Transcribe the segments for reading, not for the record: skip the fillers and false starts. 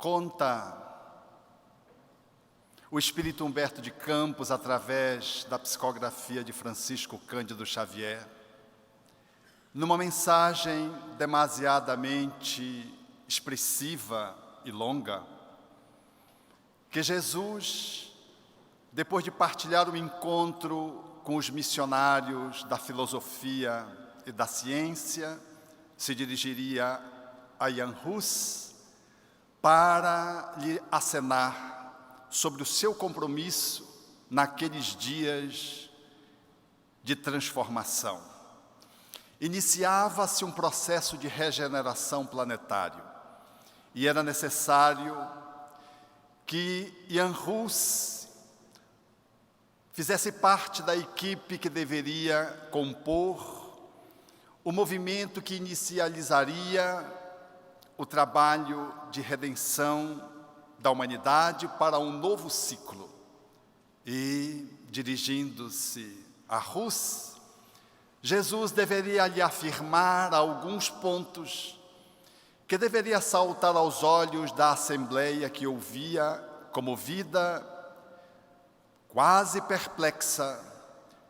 Conta o espírito Humberto de Campos, através da psicografia de Francisco Cândido Xavier, numa mensagem demasiadamente expressiva e longa, que Jesus, depois de partilhar o encontro com os missionários da filosofia e da ciência, se dirigiria a Jan Hus para lhe acenar sobre o seu compromisso naqueles dias de transformação. Iniciava-se um processo de regeneração planetário e era necessário que Jan Hus fizesse parte da equipe que deveria compor o movimento que inicializaria o trabalho de redenção da humanidade para um novo ciclo. E, dirigindo-se a Hus, Jesus deveria lhe afirmar alguns pontos que deveria saltar aos olhos da assembleia que ouvia, comovida, quase perplexa,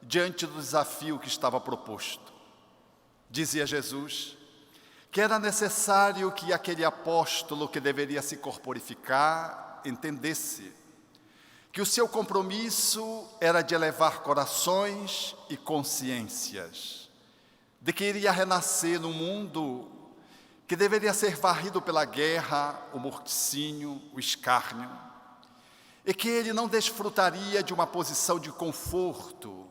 diante do desafio que estava proposto. Dizia Jesus que era necessário que aquele apóstolo que deveria se corporificar entendesse que o seu compromisso era de elevar corações e consciências, de que iria renascer num mundo que deveria ser varrido pela guerra, o morticínio, o escárnio, e que ele não desfrutaria de uma posição de conforto,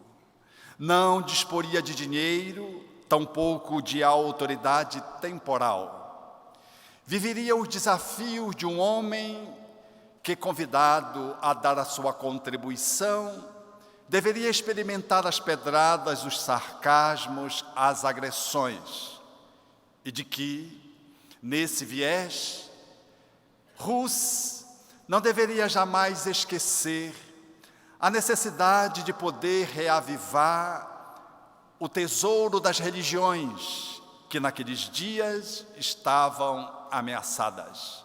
não disporia de dinheiro, tampouco de autoridade temporal. Viveria os desafios de um homem que, convidado a dar a sua contribuição, deveria experimentar as pedradas, os sarcasmos, as agressões, e de que, nesse viés, Hus não deveria jamais esquecer a necessidade de poder reavivar o tesouro das religiões que naqueles dias estavam ameaçadas.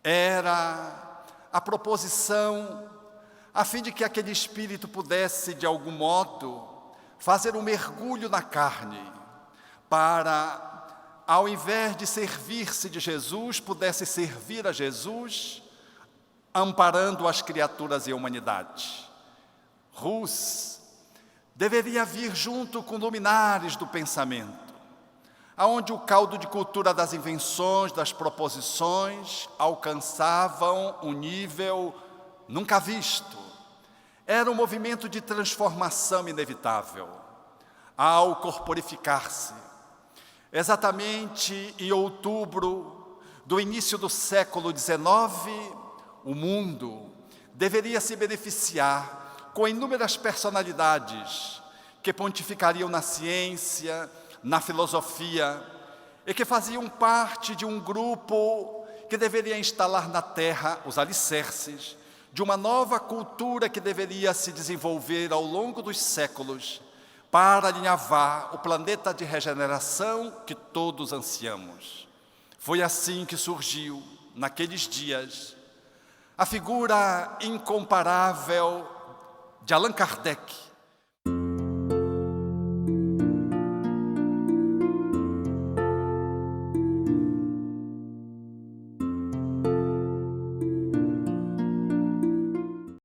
Era a proposição a fim de que aquele espírito pudesse, de algum modo, fazer um mergulho na carne para, ao invés de servir-se de Jesus, pudesse servir a Jesus, amparando as criaturas e a humanidade. Hus deveria vir junto com luminares do pensamento, aonde o caldo de cultura das invenções, das proposições, alcançavam um nível nunca visto. Era um movimento de transformação inevitável, ao corporificar-se. Exatamente em outubro do início do século XIX, o mundo deveria se beneficiar com inúmeras personalidades que pontificariam na ciência, na filosofia, e que faziam parte de um grupo que deveria instalar na Terra os alicerces de uma nova cultura que deveria se desenvolver ao longo dos séculos para alinhavar o planeta de regeneração que todos ansiamos. Foi assim que surgiu, naqueles dias, a figura incomparável de Allan Kardec,